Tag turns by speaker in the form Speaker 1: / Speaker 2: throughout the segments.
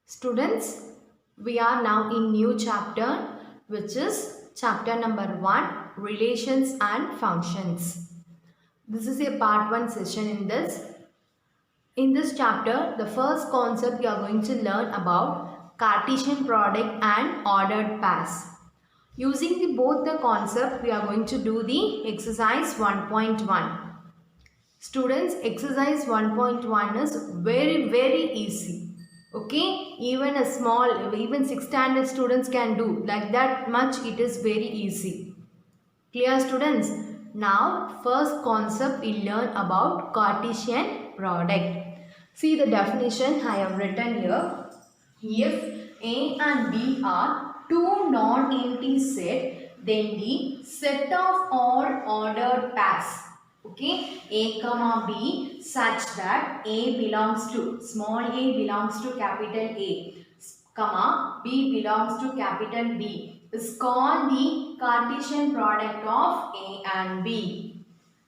Speaker 1: Students, we are now in new chapter, which is chapter number 1, Relations and Functions. This is a part 1 session in this. In this chapter, the first concept we are going to learn about Cartesian product and ordered pairs. Using both the concept, we are going to do the exercise 1.1. Students, exercise 1.1 is very easy. Okay, even a small, even 6th standard students can do like that much. It is very easy. Clear, students? Now first concept we learn about Cartesian product. See the definition I have written here. If A and B are two non-empty set, then the set of all ordered pairs, okay, A comma B, such that A belongs to, small a belongs to capital A, comma B belongs to capital B, is called the Cartesian product of A and B.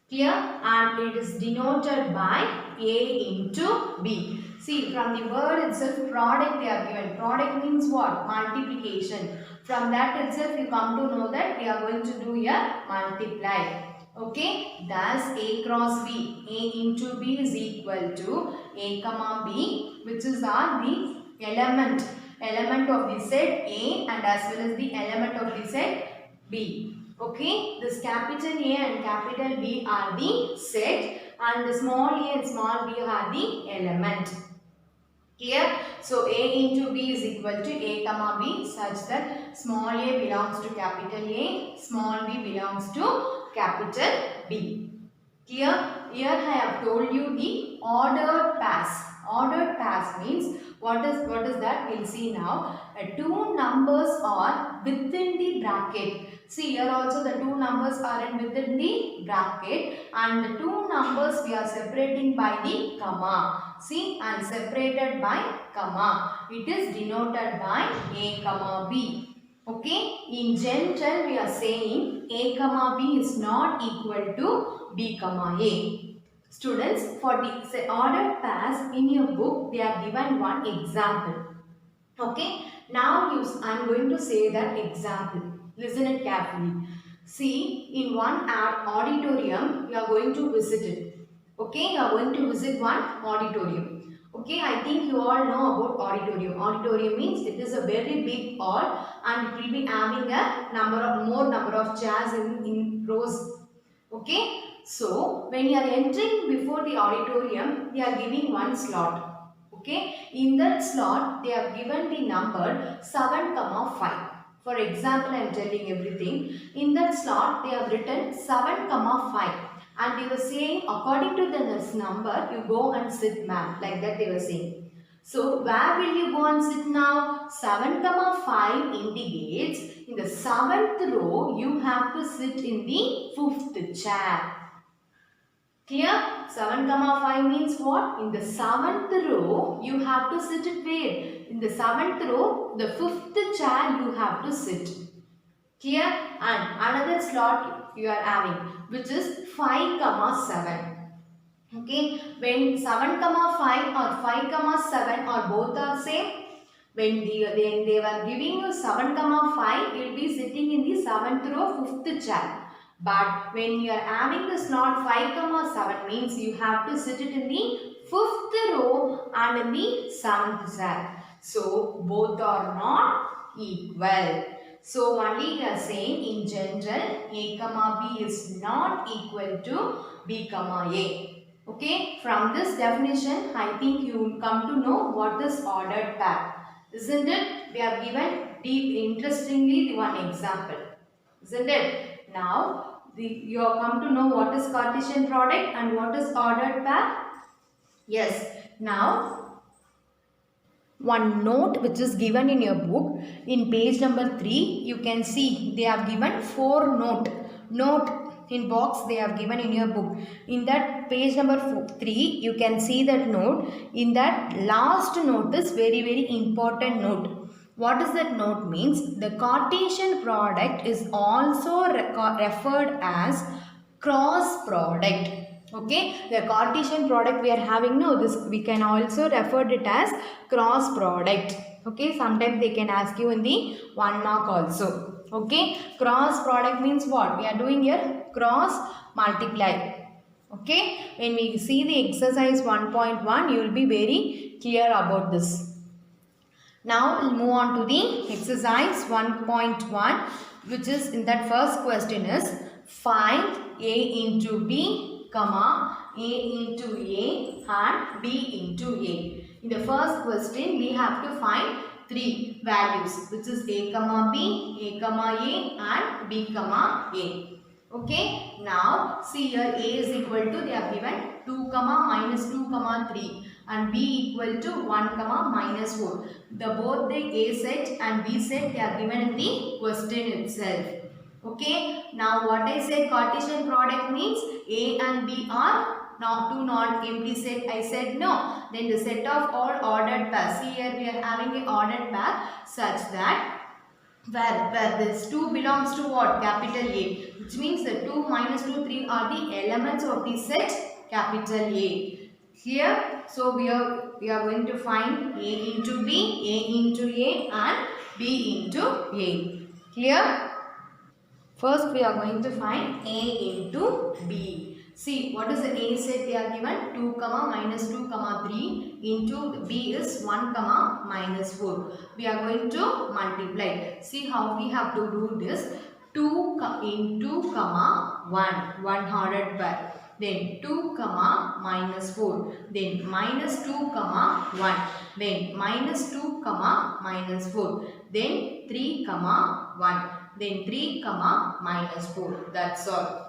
Speaker 1: Clear? And it is denoted by A into B. See, from the word itself, product they are given. Product means what? Multiplication. From that itself, you come to know that we are going to do a multiply. Okay, thus A cross B, A into B is equal to A comma B, which is the element of the set A and as well as the element of the set B. Okay, this capital A and capital B are the set and the small a and small b are the element. Clear? So A into B is equal to A comma B such that small a belongs to capital A, small b belongs to capital B. Clear? Here I have told you the ordered pairs. Ordered pairs means what is that? We'll see now. Two numbers are within the bracket. See, here also the two numbers are within the bracket and the two numbers we are separating by the comma. See, I am separated by comma. It is denoted by A comma B. Okay, in general we are saying A comma B is not equal to B comma A. Students, for the ordered pairs in your book, they are given one example. Okay, now I am going to say that example. Listen it carefully. See, in one auditorium, you are going to visit it. Okay, you are going to visit one auditorium. Okay, I think you all know about auditorium. Auditorium means it is a very big hall and it will be having a more number of chairs in rows. Okay, so when you are entering before the auditorium, they are giving one slot. Okay, in that slot they have given the number 7, 5. For example, I am telling everything. In that slot they have written 7, 5 and they were saying according to this number you go and sit, ma'am, like that they were saying. So where will you go and sit now? 7, 5 indicates in the 7th row you have to sit in the 5th chair. Clear? 7, 5 means what? In the 7th row, you have to sit it where? In the 7th row, the 5th chair you have to sit. Clear? And another slot you are having, which is 5, 7. Okay? When 7, 5 or 5, 7 or both are same, when they were giving you 7, 5, you will be sitting in the 7th row, 5th chair. But when you are having the slot 5, 7 means you have to sit it in the 5th row and in the 7th chair. So both are not equal. So only we are saying in general A comma B is not equal to B comma A. Okay, from this definition I think you come to know what is ordered pair. Isn't it? We have given interestingly the one example. Isn't it? Now, you have come to know what is Cartesian product and what is ordered pair. Yes. Now, one note which is given in your book in page number 3, you can see they have given 4 note in box they have given in your book. In that page number 3, you can see that note. In that last note is very important note. What does that note means? The Cartesian product is also referred as cross product. Okay, the Cartesian product we are having, no, this we can also refer it as cross product. Okay, sometimes they can ask you in the 1 mark also. Okay, cross product means what? We are doing here cross multiply. Okay, when we see the exercise 1.1, you will be very clear about this. Now we'll move on to the exercise 1.1, which is in that first question is find A into B, comma, A into A and B into A. In the first question, we have to find three values, which is A comma B, A comma A and B comma A. Okay, now see here A is equal to, they are given 2 comma minus 2 comma 3 and B equal to 1 comma minus 4. Both the A set and B set they are given in the question itself. Okay, now what I said Cartesian product means A and B are not two non-empty set. I said no. Then the set of all ordered pairs. See here we are having an ordered pair such that where this 2 belongs to what? Capital A, which means the 2 minus 2, 3 are the elements of the set capital A. Here, so we are going to find A into B, A into A and B into A. Clear? First we are going to find A into B. See what is the A set they are given 2 comma minus 2 comma 3 into B is 1 comma minus 4. We are going to multiply. See how we have to do this. 2 into comma 1 ordered pair. Then 2 comma minus 4. Then minus 2 comma 1. Then minus 2 comma minus 4. Then 3 comma 1. Then 3 comma minus 4. That's all.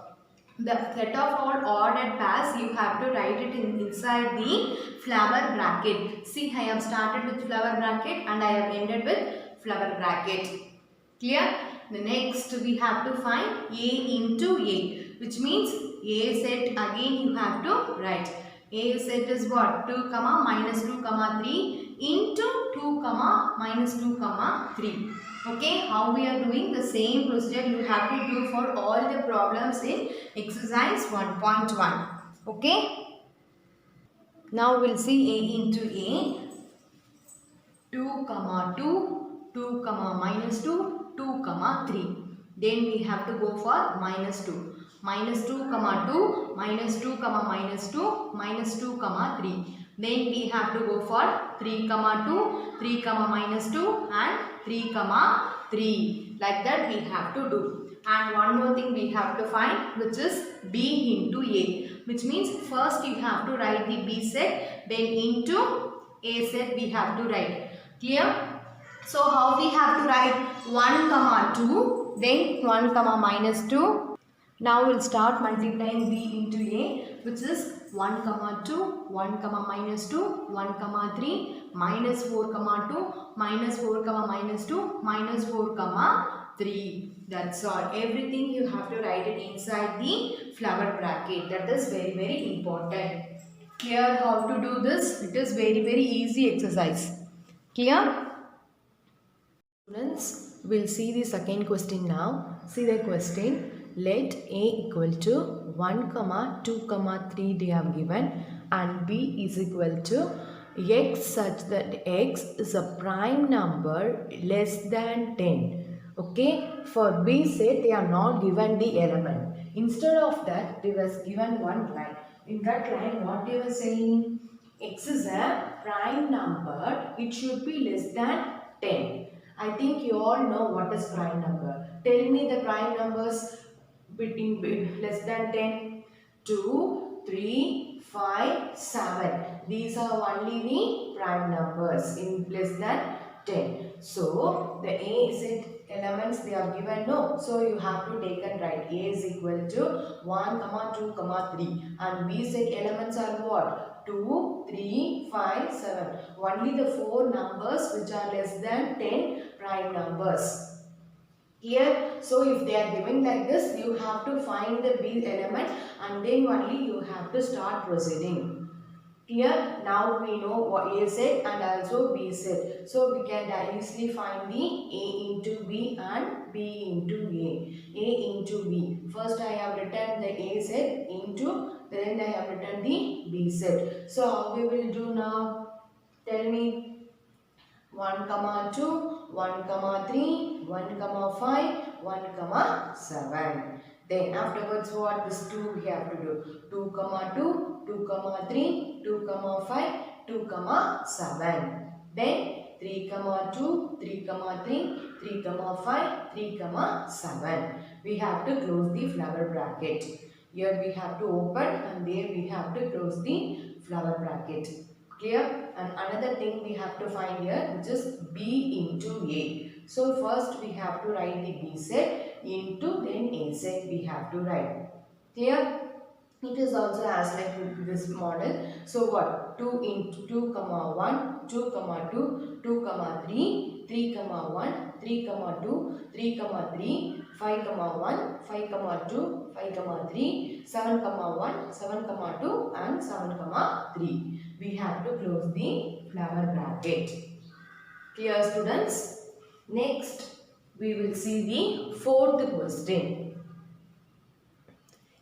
Speaker 1: The set of all ordered pairs you have to write it inside the flower bracket. See, I have started with flower bracket and I have ended with flower bracket. Clear? The next we have to find A into A, which means A set again you have to write. A set is what? 2 comma minus 2 comma 3 into 2 comma minus 2 comma 3. Okay, how we are doing the same procedure you have to do for all the problems in exercise 1.1. Okay, now we'll see A into A. 2 comma 2, 2 comma minus 2, 2 comma 3. Then we have to go for minus 2. Minus 2 comma 2, minus 2 comma minus 2, minus 2 comma 3. Then we have to go for 3 comma 2, 3 comma minus 2 and 3 comma 3. Like that we have to do. And one more thing we have to find, which is B into A. Which means first you have to write the B set, then into A set we have to write. Clear? So how we have to write 1 comma 2, then 1 comma minus 2. Now we'll start multiplying B into A, which is 1 comma 2, 1 comma minus 2, 1 comma 3, minus 4 comma 2, minus 4 comma minus 2, minus 4 comma 3. That's all. Everything you have to write it inside the flower bracket. That is very important. Clear how to do this? It is very easy exercise. Clear? Students, we'll see the second question now. See the question. Let A equal to 1 comma 2 comma 3 they have given and B is equal to x such that x is a prime number less than 10. Okay, for B set they are not given the element. Instead of that they was given one line. In that line what they were saying, x is a prime number, it should be less than 10. I think you all know what is prime number. Tell me the prime numbers between less than 10. 2, 3, 5, 7. These are only the prime numbers in less than 10. So the A set elements they are given no. So you have to take and write A is equal to 1 comma 2 comma 3 and B set elements are what? 2, 3, 5, 7. Only the 4 numbers which are less than 10 prime numbers. Here, so if they are giving like this, you have to find the B element and then only you have to start proceeding. Here, now we know what A set and also B set. So we can easily find the A into B and B into A. A into B. First I have written the A set into then I have written the B set. So how we will do now? Tell me. 1 comma 2, 1 comma 3, 1 comma 5, 1 comma 7. Then afterwards what? This 2 we have to do. 2 comma 2, 2 comma 3, 2 comma 5, 2 comma 7. Then 3 comma 2, 3 comma 3, 3 comma 5, 3 comma 7. We have to close the flower bracket. Here we have to open and there we have to close the flower bracket. Clear? And another thing we have to find here, which is B into A. So first we have to write the B set into then A set we have to write. Clear? It is also as like this model. So what? 2 into 2 comma 1, 2 comma 2, 2 comma 3, 3 comma 1, 3 comma 2, 3 comma 3, 5 comma 1, 5 comma 2, 5 comma 3, 7 comma 1, 7 comma 2 and 7 comma 3. We have to close the flower bracket. Clear, students? Next, we will see the fourth question.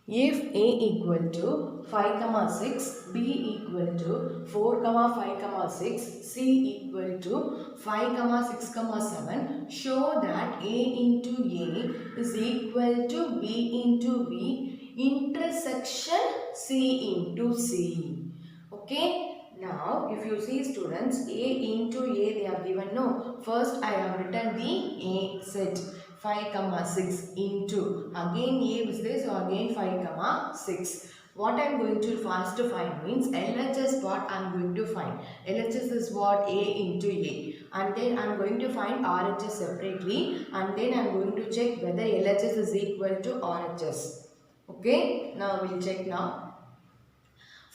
Speaker 1: If A equal to 5 comma 6, B equal to 4 comma 5 comma 6, C equal to 5 comma 6 comma 7, show that A into A is equal to B into B intersection C into C. Okay. Now, if you see students, A into A they have given no. First I have written the A set. 5 comma 6 into again A is there, so again 5 comma 6. What I am going to first to find means LHS part I am going to find. LHS is what? A into A, and then I am going to find RHS separately, and then I am going to check whether LHS is equal to RHS. Okay, now we will check now.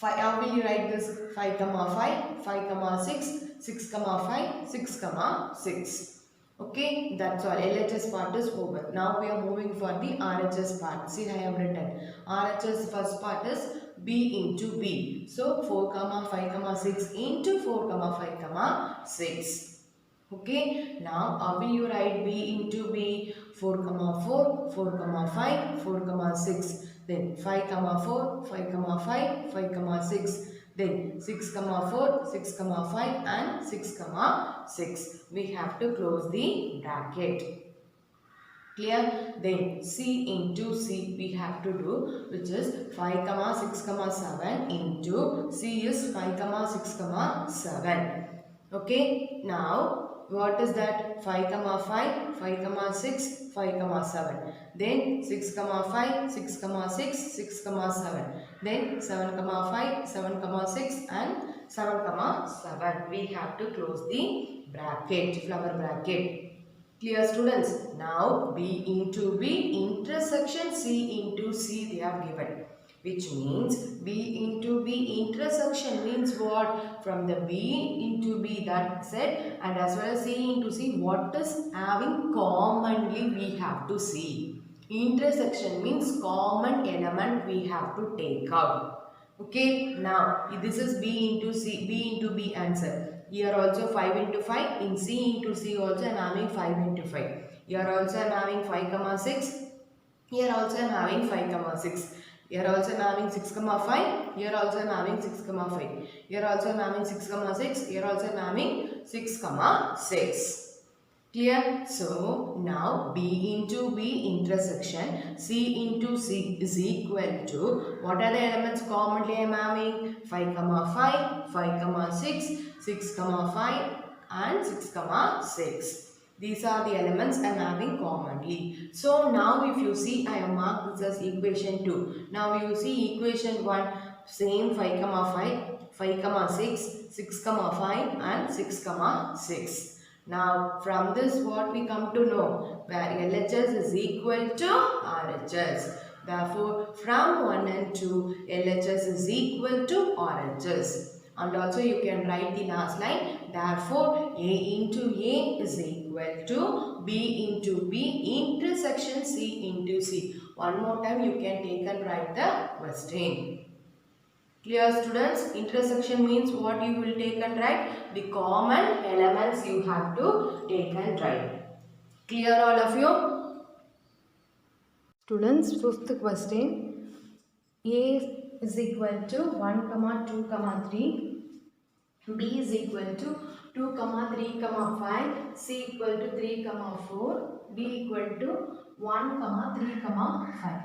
Speaker 1: How will you write this? 5 comma 5, 5 comma 6, 6 comma 5, 6 comma 6. Okay, that's all. LHS part is over. Now we are moving for the RHS part. See, I have written RHS first part is B into B. So 4 comma 5 comma 6 into 4 comma 5 comma 6. Okay, now how will you write B into B? 4 comma 4, 4 comma 5, 4 comma 6. Then 5 comma 4, 5 comma 5, 5 comma 6. Then 6 comma 4, 6 comma 5 and 6 comma 6. We have to close the bracket. Clear? Then C into C we have to do, which is 5 comma 6 comma 7 into C is 5 comma 6 comma 7. Okay, now what is that? 5 comma 5, 5 comma 6, 5 comma 7. Then 6 comma 5, 6 comma 6, 6 comma 7. Then 7 comma 5, 7 comma 6 and 7 comma 7. We have to close the bracket, flower bracket. Clear, students? Now B into B intersection C into C they have given. Which means B into B intersection means what? From the B into B that said, and as well as C into C, what is having commonly we have to see. Intersection means common element we have to take out. Okay, now this is B into C, B into B answer. Here also 5 into 5, in C into C also I am having 5 into 5. Here also I am having 5 comma 6. Here also I am having 5 comma 6. Here also I am having 6 comma 5. Here also I am having 6 comma 5. Here also I am having 6 comma 6. Here also I am having 6 comma 6. Clear? So now B into B intersection C into C is equal to, what are the elements commonly I am having? 5 comma 5, 5 comma 6, 6 comma 5 and 6 comma 6. These are the elements I am having commonly. So now if you see, I have marked this as equation 2. Now you see equation 1, same 5 comma 5, 5 comma 6, 6 comma 5 and 6 comma 6. Now from this what we come to know, where LHS is equal to RHS. Therefore from 1 and 2 LHS is equal to RHS. And also you can write the last line. Therefore A into A is equal to B into B intersection C into C. One more time you can take and write the question. Clear, students? Intersection means what you will take and write? The common elements you have to take and write. Clear, all of you? Students, fifth question. A is equal to 1 comma 2 comma 3, B is equal to 2 comma 3 comma 5, C equal to 3 comma 4, D equal to 1 comma 3 comma 5.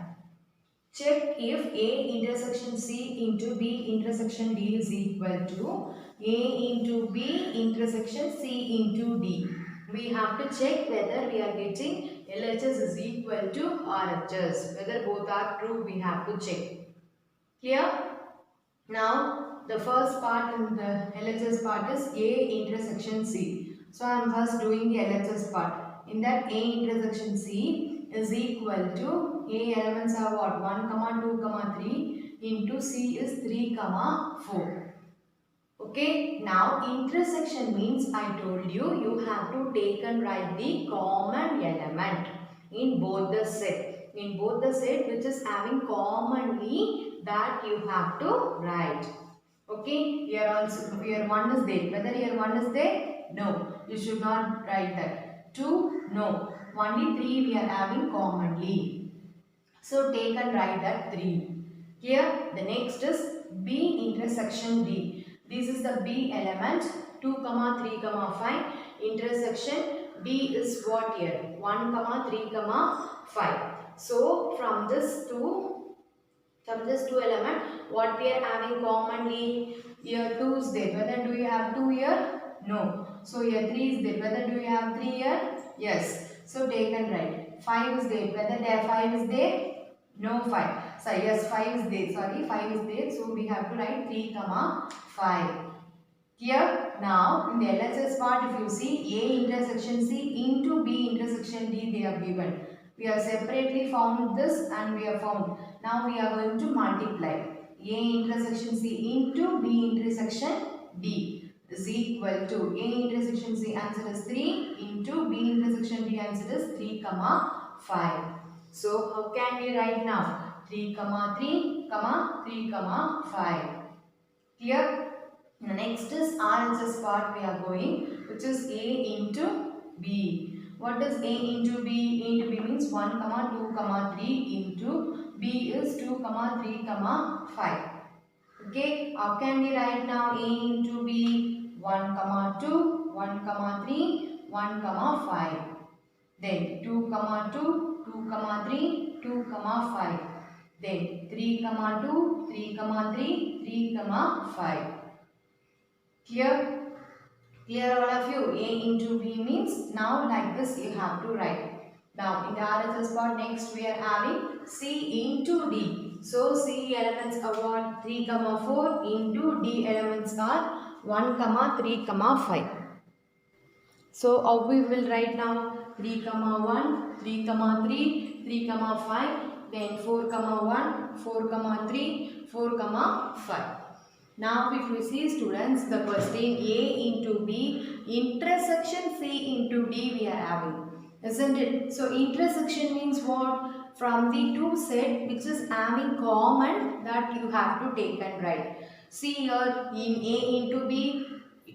Speaker 1: Check if A intersection C into B intersection D is equal to A into B intersection C into D. We have to check whether we are getting LHS is equal to RHS. Whether both are true, we have to check. Clear? Now, the first part in the LHS part is A intersection C. So, I am first doing the LHS part. In that A intersection C is equal to A elements are what? 1, comma 2, comma 3 into C is 3, comma 4. Okay, now intersection means I told you, you have to take and write the common element in both the set. In both the set which is having commonly that you have to write. Okay, here also, here 1 is there. Whether here 1 is there? No, you should not write that. 2, no. Only 3 we are having commonly. So take and write that 3. Here the next is B intersection D. This is the B element 2, comma 3, comma 5. Intersection D is what here? 1, comma 3, comma 5. So from this two element, what we are having commonly? Here 2 is there. Whether do you have 2 here? No. So here 3 is there. Whether do you have 3 here? Yes. So take and write. 5 is there. Whether there 5 is there? No 5. So yes, 5 is there. Sorry, 5 is there. So we have to write 3, comma 5. Here now in the LHS part, if you see A intersection C into B intersection D, they are given. We have separately found this and we have found. Now we are going to multiply. A intersection C into B intersection D is equal to A intersection C answer is 3 into B intersection D answer is 3, comma 5. So how can we write now? 3, comma 3, comma 3, comma 5. Clear? The next is RHS part we are going, which is A into B. What is A into B? A into B means 1, comma 2, comma 3 into B is 2, comma 3, comma 5. Okay, how can we write now A into B? 1, comma 2, 1, comma 3, 1, comma 5. Then 2, comma 2, 2, comma 3, 2, comma 5. Then 3, comma 2, 3, comma 3, 3, comma 5. Clear? Clear all of you? A into B means now like this you have to write. Now in the RHS part next we are having C into D. So C elements are what? 3, comma 4 into D elements are 1, comma 3, comma 5. So how we will write now? 3, comma 1, 3, comma 3, 3, comma 5, then 4, comma 1, 4, comma 3, 4, comma 5. Now if you see students, the question A into B intersection C into D we are having, isn't it? So intersection means what? From the two set which is having common that you have to take and write. See here in A into B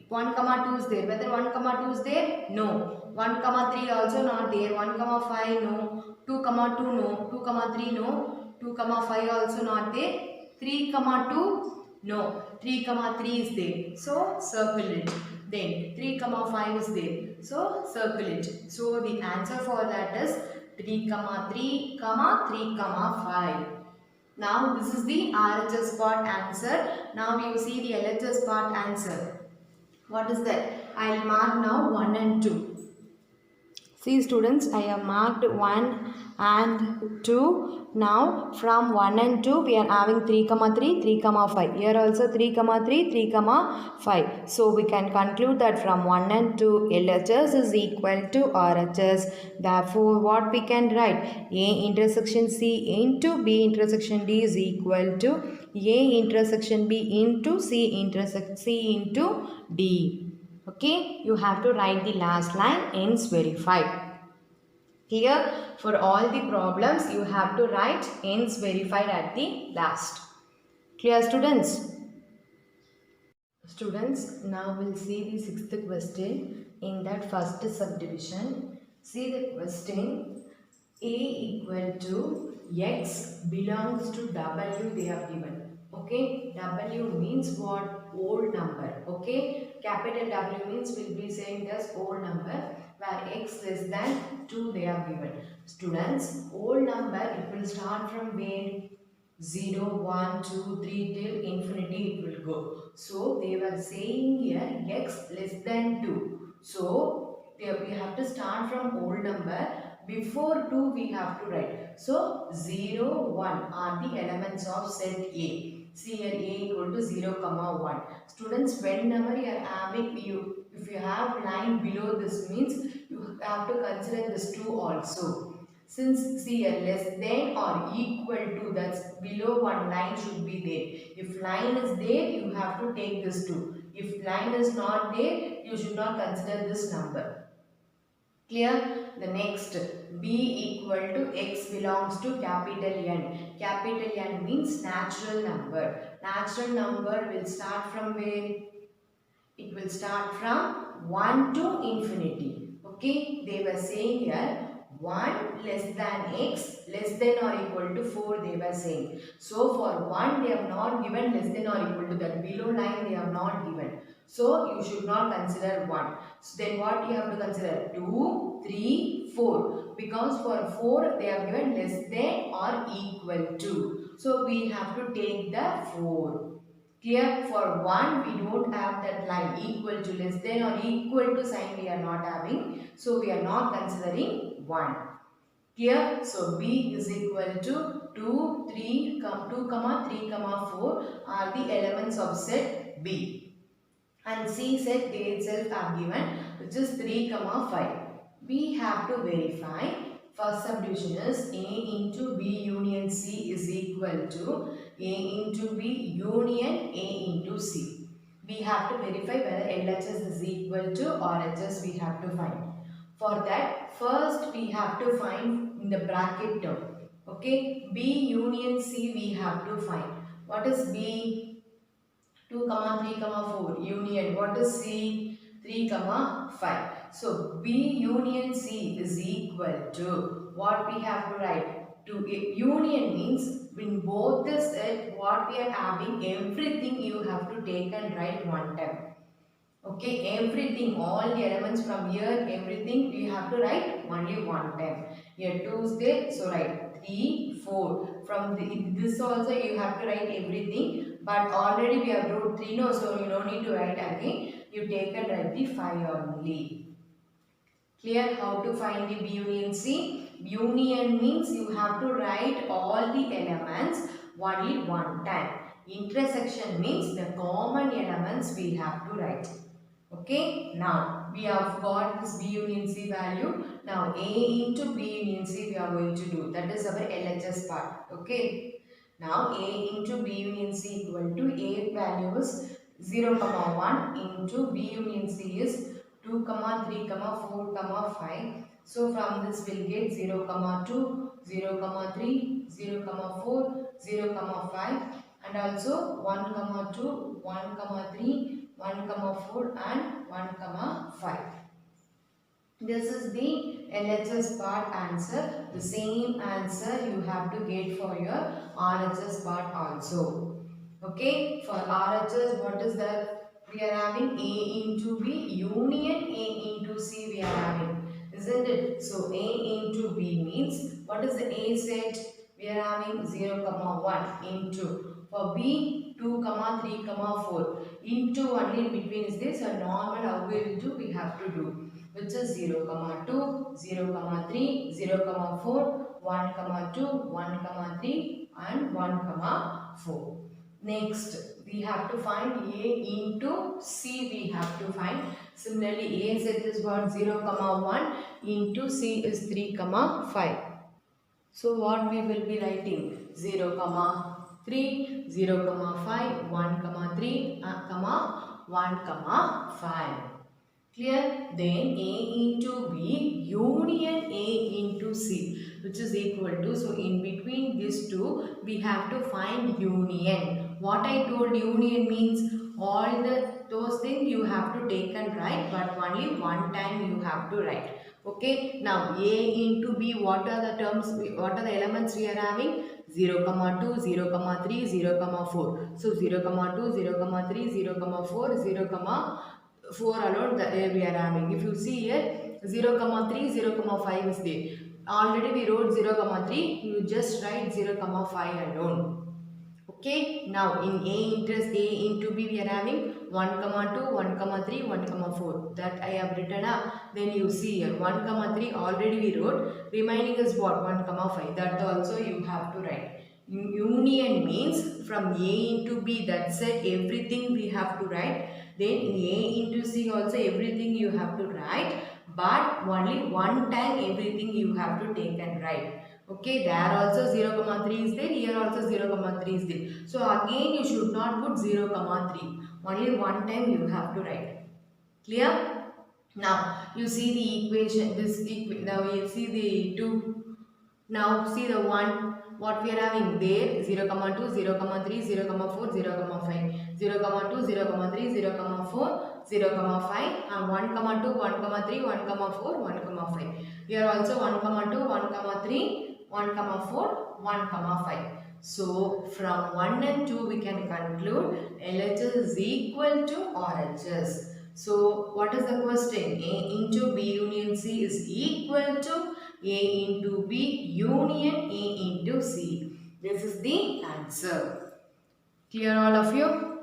Speaker 1: 1, comma 2 is there. Whether 1, comma 2 is there? No. 1, comma 3 also not there. 1, comma 5 no. 2, comma 2 no. 2, comma 3 no. 2, comma 5 also not there. 3, comma 2 no. 3, comma 3 is there. So circle it. Then 3, comma 5 is there. So circle it. So the answer for that is 3, comma 3, comma 3, comma 5. Now this is the RHS part answer. Now you see the LHS part answer. What is that? I will mark now 1 and 2. See students, I have marked 1 and 2. Now from 1 and 2 we are having 3, comma 3, 3, comma 5. Here also 3, comma 3, 3, comma 5. So we can conclude that from 1 and 2 LHS is equal to RHS. Therefore what we can write? A intersection C into B intersection D is equal to A intersection B into C intersection C into D. Okay, you have to write the last line, hence verified. Here, for all the problems, you have to write hence verified at the last. Clear students? Students, now we'll see the sixth question in that first subdivision. See the question, A equal to X belongs to W they have given. Okay, W means what? Whole number. Okay, capital W means we'll be saying as whole number where x less than 2 they are given. Students, whole number it will start from where? 0, 1, 2, 3 till infinity it will go. So they were saying here x less than 2. So we have to start from whole number. Before 2 we have to write. So 0, 1 are the elements of set A. See here A equal to 0, comma 1. Students, whenever you are having if you have line below this means you have to consider this 2 also. Since see here less than or equal to, that's below one line should be there. If line is there, you have to take this 2. If line is not there, you should not consider this number. Clear? The next, B equal to x belongs to capital N. Capital N means natural number. Natural number will start from where? It will start from 1 to infinity. Okay, they were saying here 1 less than x less than or equal to 4 they were saying. So for 1 they have not given less than or equal to that. Below line they have not given. So you should not consider 1. So then what you have to consider? 2, 3, 4. Because for 4 they have given less than or equal to. So we have to take the 4. Clear? For 1 we don't have that line equal to, less than or equal to sign we are not having. So we are not considering 1. Clear? So B is equal to 2, 3, 2, 3, 4 are the elements of set B. And C set they itself are given, which is 3, 5. We have to verify. First subdivision is A into B union C is equal to A into B union A into C. We have to verify whether LHS is equal to RHS we have to find. For that, first we have to find in the bracket term. Okay, B union C we have to find. What is B? 2, 3, 4. Union. What is C? 3, 5. So, B union C is equal to what we have to write? To union means in both the set what we are having, everything you have to take and write one time. Okay, everything, all the elements from here, everything we have to write only one time. Here 2 is there, so write 3, 4. From this also you have to write everything, but already we have wrote 3 no, so you don't need to write again. You take and write the 5 only. Clear how to find the B union C? Union means you have to write all the elements only one time. Intersection means the common elements we have to write. Okay, now we have got this B union C value. Now A into B union C we are going to do. That is our LHS part. Okay. Now A into B union C equal to A value is 0, 1 into B union C is 2, 3, 4, 5. So from this we'll get 0, 2, 0, 3, 0, 4, 0, 5 and also 1, 2, 1, 3, 1, 4 and 1, 5. This is the LHS part answer. The same answer you have to get for your RHS part also. Okay, for RHS what is that? We are having A into B union A into C we are having. Isn't it? So A into B means what is the A set? We are having 0, 1 into. For B 2, 3, 4. Into only in between is this. So normal how we will do? We have to do. Which is 0, 2, 0, 3, 0, 4, 1, 2, 1, 3 and 1, 4. Next, we have to find A into C we have to find. Similarly, A set is what? 0, 1 into C is 3, 5. So what we will be writing? 0, 3, 0, 5, 1, 3, 1, 5. Clear? Then A into B union A into C, which is equal to, so in between these two we have to find union. What I told union means all those things you have to take and write, but only one time you have to write. Okay, now A into B, what are the terms, what are the elements we are having? 0, comma 2, 0, comma 3, 0, comma 4. So 0, comma 2, 0, comma 3, 0, comma 4, 0, comma 4 alone we are having. If you see here 0, comma 3, 0, comma 5 is there. Already we wrote 0, comma 3. You just write 0, comma 5 alone. Okay, now in A interest A into B we are having 1 comma 2, 1 comma 3, 1 comma 4. That I have written up. Then you see here 1 comma 3 already we wrote. Remaining is what? 1 comma 5. That also you have to write. Union means from A into B, that's it, everything we have to write. Then in A into C also everything you have to write. But only one time everything you have to take and write. Okay, there also 0, comma 3 is there, here also 0, comma 3 is there. So again you should not put 0, comma 3. Only one time you have to write. Clear? Now you see the equation, now you see the 2. Now see the 1, what we are having there, 0, comma 2, 0, comma 3, 0, comma 4, 0, comma 5. 0, comma 2, 0, comma 3, 0, comma 4, 0, comma 5, and 1, comma 2, 1, comma 3, 1, comma 4, 1, comma 5. Here also 1, comma 2, 1, comma 3, 1, comma 4, 1, comma 5. So from 1 and 2 we can conclude LHS is equal to RHS. So what is the question? A into B union C is equal to A into B union A into C. This is the answer. Clear all of you?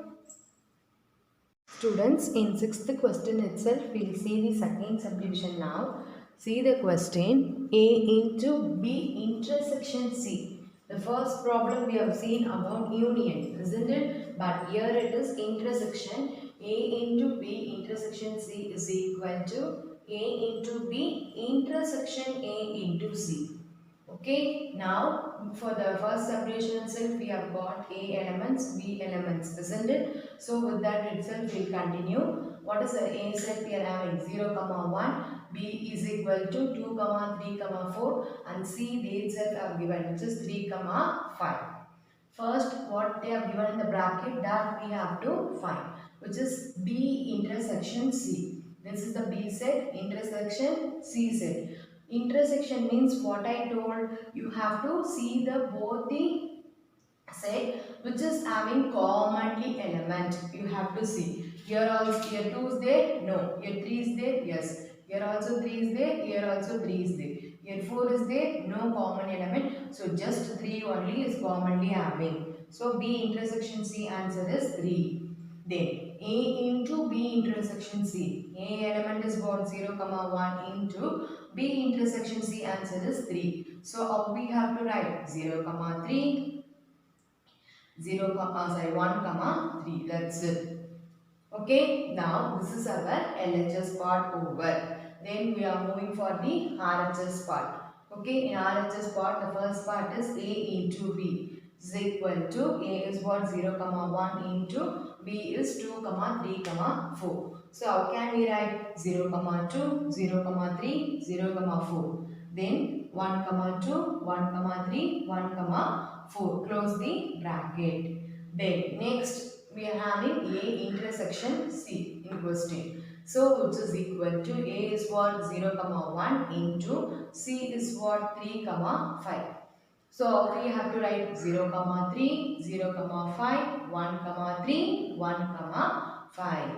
Speaker 1: Students, in sixth question itself, we will see the second subdivision now. See the question, A into B intersection C. The first problem we have seen about union, isn't it? But here it is intersection. A into B intersection C is equal to A into B intersection A into C. Okay, now for the first subdivision itself, we have got A elements, B elements, isn't it? So with that itself, we'll continue. What is the A set we are having? 0, comma 1, B is equal to 2, comma 3, comma 4, and C they itself have given, which is 3, comma 5. First, what they have given in the bracket, that we have to find, which is B intersection C. This is the B set, intersection C set. Intersection means what I told, you have to see the both the set which is having commonly element. You have to see. Here also, here 2 is there, no. Here 3 is there, yes. Here also 3 is there, here also 3 is there. Here 4 is there, no common element. So just 3 only is commonly having. So B intersection C answer is 3. Then A into B intersection C. A element is what? 0, comma 1 into B intersection C answer is 3. So how we have to write? 0, comma 3, 0, sorry, 1, comma 3. That's it. Okay, now this is our LHS part over. Then we are moving for the RHS part. Okay, in RHS part, the first part is A into B is equal to A is what? 0, comma 1 into B is 2, comma 3, comma 4. So how can we write 0, comma 2, 0, comma 3, 0, comma 4. Then 1, comma 2, 1, comma 3, 1, comma 4. Close the bracket. Then next we are having A intersection C in question. So which is equal to A is what? 0, comma 1 into C is what? 3, comma 5. So we have to write 0, comma 3, 0, comma 5, 1, comma 3, 1, comma 5.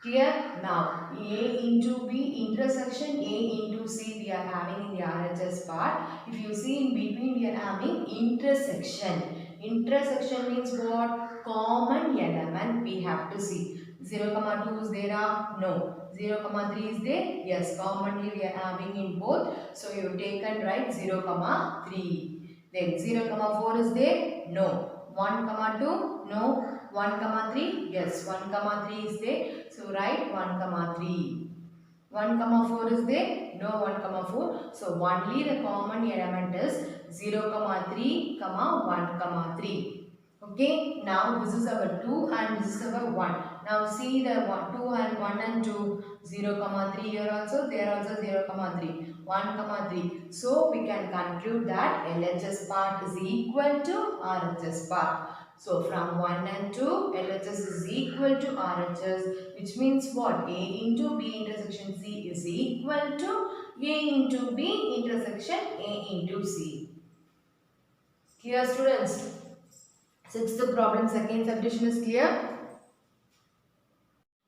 Speaker 1: Clear? Now A into B intersection A into C we are having in the RHS part. If you see in between we are having intersection. Intersection means what? Common element we have to see. 0, comma 2 is there? No. 0, comma 3 is there? Yes. Commonly we are having in both. So you take and write 0, comma 3. Then 0, comma 4 is there? No. 1, comma 2? No. 1, comma 3? Yes. 1, comma 3 is there. So write 1, comma 3. 1, comma 4 is there? No 1, comma 4. So only the common element is 0, comma 3, comma 1, comma 3. Okay, now this is our 2 and this is our 1. Now see the 2 and 1 and 2, 0, comma 3 here also, there also 0, comma 3, 1, comma 3. So we can conclude that LHS part is equal to RHS part. So from 1 and 2, LHS is equal to RHS, which means what? A into B intersection C is equal to A into B intersection A into C. Clear students? Sixth problem, second subdivision is clear.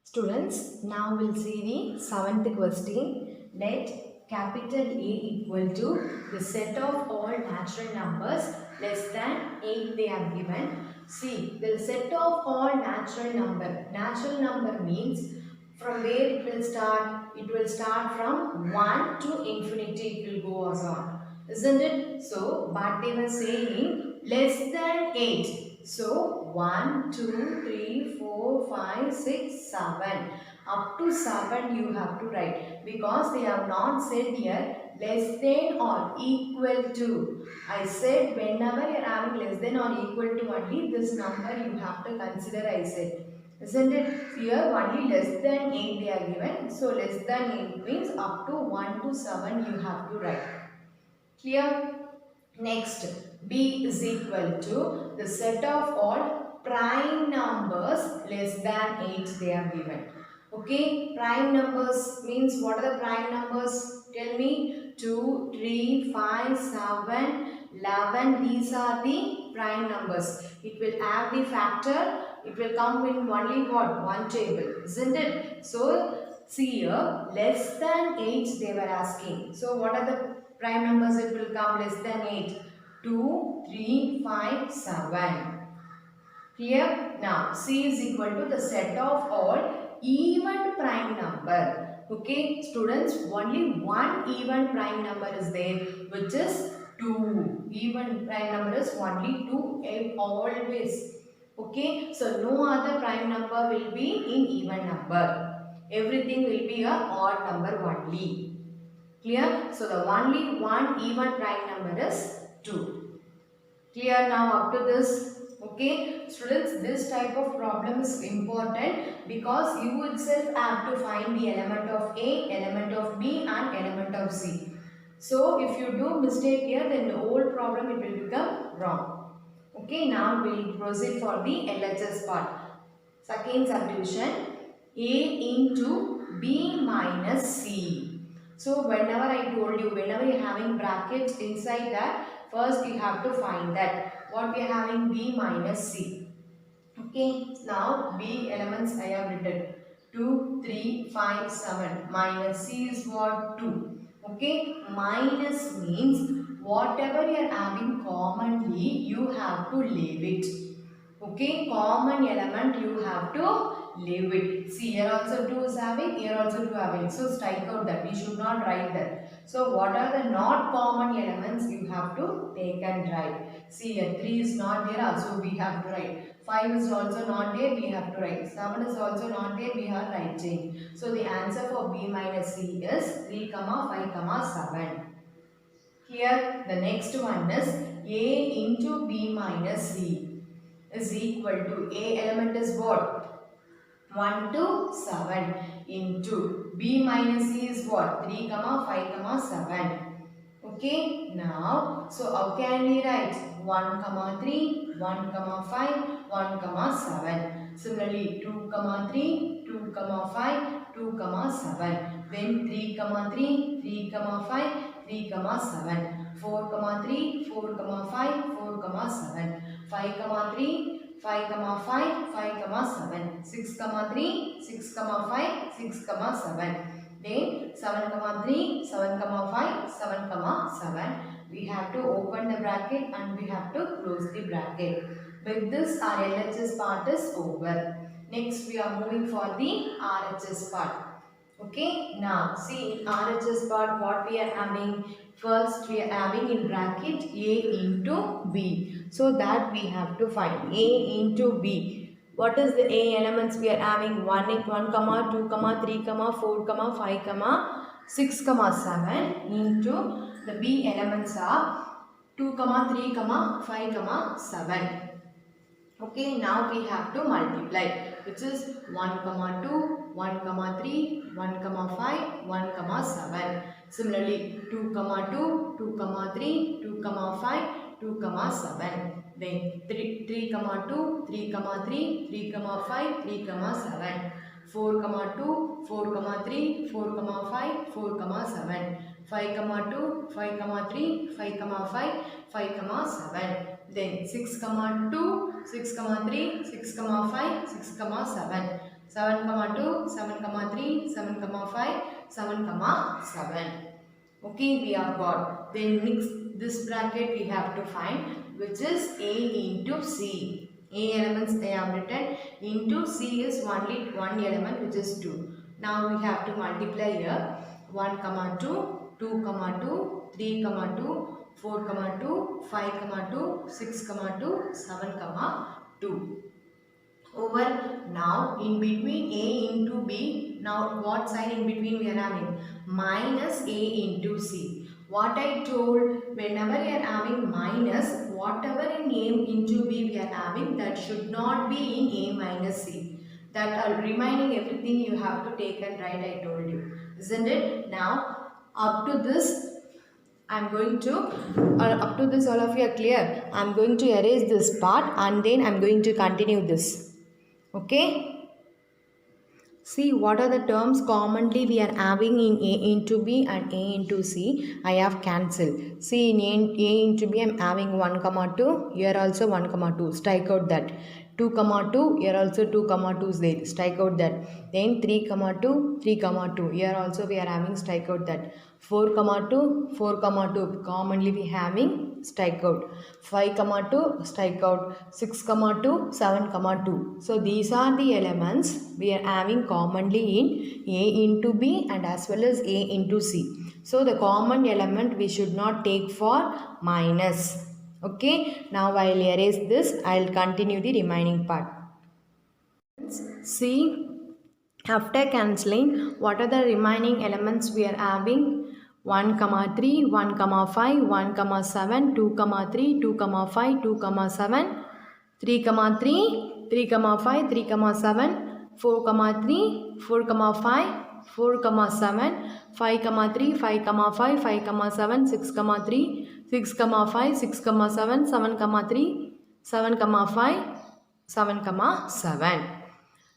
Speaker 1: Students, now we'll see the seventh question. Let capital A equal to the set of all natural numbers less than 8 they are given. See, the set of all natural number. Natural number means from where it will start? It will start from 1 to infinity. It will go on. Isn't it? So, but they were saying less than 8. So, 1, 2, 3, 4, 5, 6, 7. Up to 7 you have to write because they have not said here less than or equal to. I said whenever you are having less than or equal to only this number you have to consider, I said. Isn't it? Here only less than 8 they are given. So less than 8 means up to 1 to 7 you have to write. Clear? Next, B is equal to the set of all prime numbers less than 8 they are given. Okay, prime numbers means what are the prime numbers? Tell me. 2, 3, 5, 7, 11. These are the prime numbers. It will have the factor. It will come in only what? One table. Isn't it? So, see here, less than 8 they were asking. So, what are the prime numbers it will come less than 8? 2, 3, 5, 7. Clear? Now, C is equal to the set of all even prime number. Okay, students, only one even prime number is there, which is 2. Even prime number is only 2 always. Okay, so no other prime number will be in even number. Everything will be a odd number only. Clear? So the only one even prime number is 2. Clear now up to this? Okay, students, this type of problem is important because you itself have to find the element of A, element of B and element of C. So if you do mistake here, then the whole problem it will become wrong. Okay, now we will proceed for the LHS part. Second subdivision, A into B minus C. So whenever I told you, whenever you are having brackets inside that, first you have to find that what we are having B minus C. Okay, now B elements I have written 2, 3, 5, 7. Minus C is what? 2. Okay, minus means whatever you are having commonly, you have to leave it. Okay, common element you have to leave it. See, here also 2 is having, here also 2 having. So strike out that. We should not write that. So what are the not common elements you have to take and write. See, here 3 is not there, also we have to write. 5 is also not there, we have to write. 7 is also not there, we are writing. So the answer for B minus C is 3, 5, 7. Here the next one is A into B minus C is equal to A element is what? 1 to 7 into B minus C is what? 3, 5, 7. Okay, now, so how can we write? 1, 3, 1, 5, 1, 7. Similarly, 2, 3, 2, 5, 2, 7. Then 3, 3, 3, 5, 3, 7. 4, 3, 4, 5, 4, 7. 5, 3, 5, 5, 5, 7. 6, 3, 6, 5, 6, 7. Then 7, 3, 7, 5, 7, 7. We have to open the bracket and we have to close the bracket. With this, our LHS part is over. Next, we are moving for the RHS part. Okay, now see in RHS part what we are having. First, we are having in bracket A into B. So that we have to find A into B. What is the A elements we are having? 1, 2, 3, 4, 5, 6, 7 into the B elements are 2, 3, 5, 7. Okay, now we have to multiply, which is 1, 2, 1, 3, 1, 5, 1, 7. Similarly, 2, 2, 2, 3, 2, 5, 2, 7. Then 3, 2, 3, 3, 3, 5, 3, 7. 4, 2, 4, 3, 4, 5, 4, 7. 5, 2, 5, 3, 5, 5, 5, 7. then 6 comma 2, 6 comma 3, 6 comma 5, 6 comma 7, 7 comma 2, 7 comma 3, 7 comma 5, 7 comma 7. Okay, we have got. Then next this bracket we have to find, which is A into C. A elements they have written, into C is only one element, which is 2. Now we have to multiply here. 1 comma 2, 2 comma 2, 3 comma 2, 4 comma 2, 5 comma 2, 6 comma 2, 7 comma 2. Over now in between A into B, now what sign in between we are having? Minus A into C. What I told, whenever we are having minus, whatever in A into B we are having, that should not be in A minus C. That remaining everything you have to take and write, I told you. Isn't it? Now up to this I'm going to, up to this all of you are clear. I'm going to erase this part and then I'm going to continue this. Okay, see what are the terms commonly we are having in A into B and A into C. I have cancelled. See in A into B I am having 1 comma 2, here also 1 comma 2, strike out that. 2 comma 2, here also 2 comma 2 is there, strike out that. Then 3 comma 2, 3 comma 2, here also we are having, strike out that. 4 comma 2, 4 comma 2, commonly we having, strike out. 5 comma 2, strike out. 6 comma 2, 7 comma 2. So these are the elements we are having commonly in A into B and as well as A into C. So the common element we should not take for minus. Okay, now I will erase this. I will continue the remaining part. See, after cancelling, what are the remaining elements we are having? 1 comma 3, 1 comma 5, 1 comma 7, 2 comma 3, 2 comma 5, 2 comma 7, 3 comma 3, 3 comma 5, 3 comma 7, 4 comma 3, 4 comma 5, 4 comma 7, 5 comma 3, 5 comma 5, 5 comma 7, 6 comma 3, 6 comma 5, 6 comma 7, 7 comma 3, 7 comma 5, 7 comma 7.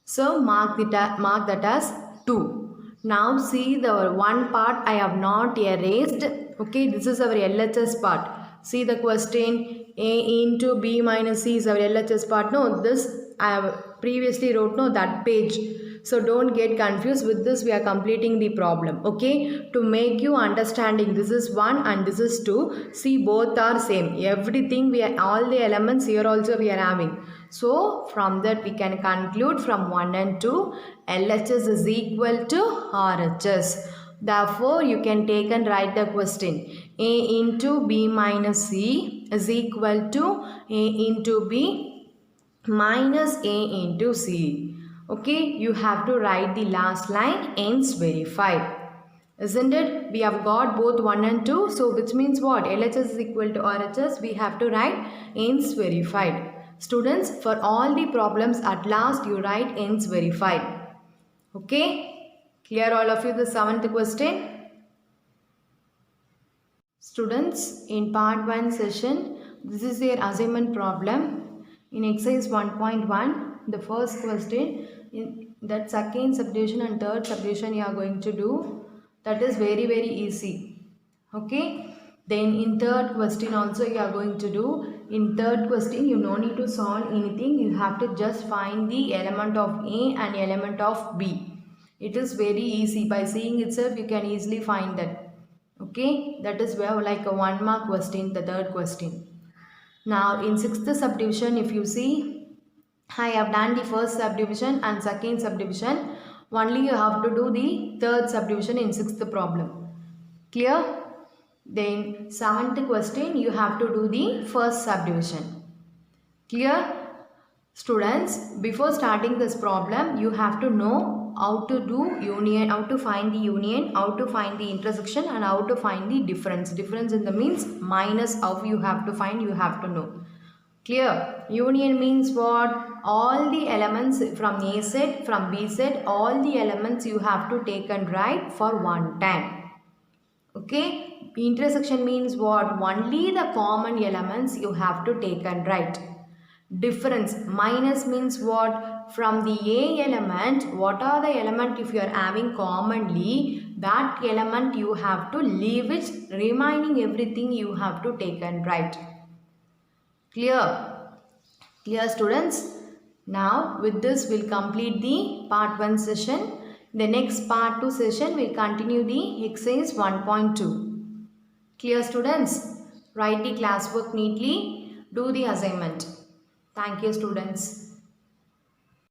Speaker 1: So mark that as 2. Now see the one part I have not erased. Okay, this is our LHS part. See the question, A into B minus C is our LHS part. No, this I have previously wrote, no, that page. So don't get confused. With this we are completing the problem. Okay, to make you understanding, this is 1 and this is 2. See, both are same. Everything we are, all the elements here also we are having. So from that we can conclude from 1 and 2, LHS is equal to RHS. Therefore, you can take and write the question. A into B minus C is equal to A into B minus A into C. Okay, you have to write the last line, hence verified. Isn't it? We have got both 1 and 2. So which means what? LHS is equal to RHS. We have to write hence verified. Students, for all the problems at last you write hence verified. Okay? Clear all of you the 7th question? Students, in part 1 session, this is your assignment problem. In exercise 1.1, the first question, in that second subdivision and third subdivision you are going to do. That is very easy. Okay? Then in third question also you are going to do. In third question you no need to solve anything. You have to just find the element of A and element of B. It is very easy. By seeing itself you can easily find that. Okay? That is where like a 1 mark question, the third question. Now in sixth subdivision, if you see, I have done the first subdivision and second subdivision. Only you have to do the third subdivision in sixth problem. Clear? Then seventh question, you have to do the first subdivision. Clear? Students, before starting this problem, you have to know how to do union, how to find the union, how to find the intersection and how to find the difference. Difference in the means minus, how you have to find, you have to know. Clear? Union means what? All the elements from A set, from B set, all the elements you have to take and write for one time. Okay? Intersection means what? Only the common elements you have to take and write. Difference, minus means what? From the A element, what are the element if you are having commonly, that element you have to leave it, remaining everything you have to take and write. Clear? Clear, students? Now with this we'll complete the part 1 session. The next part 2 session we'll continue the exercise 1.2. Clear, students? Write the classwork neatly. Do the assignment. Thank you, students.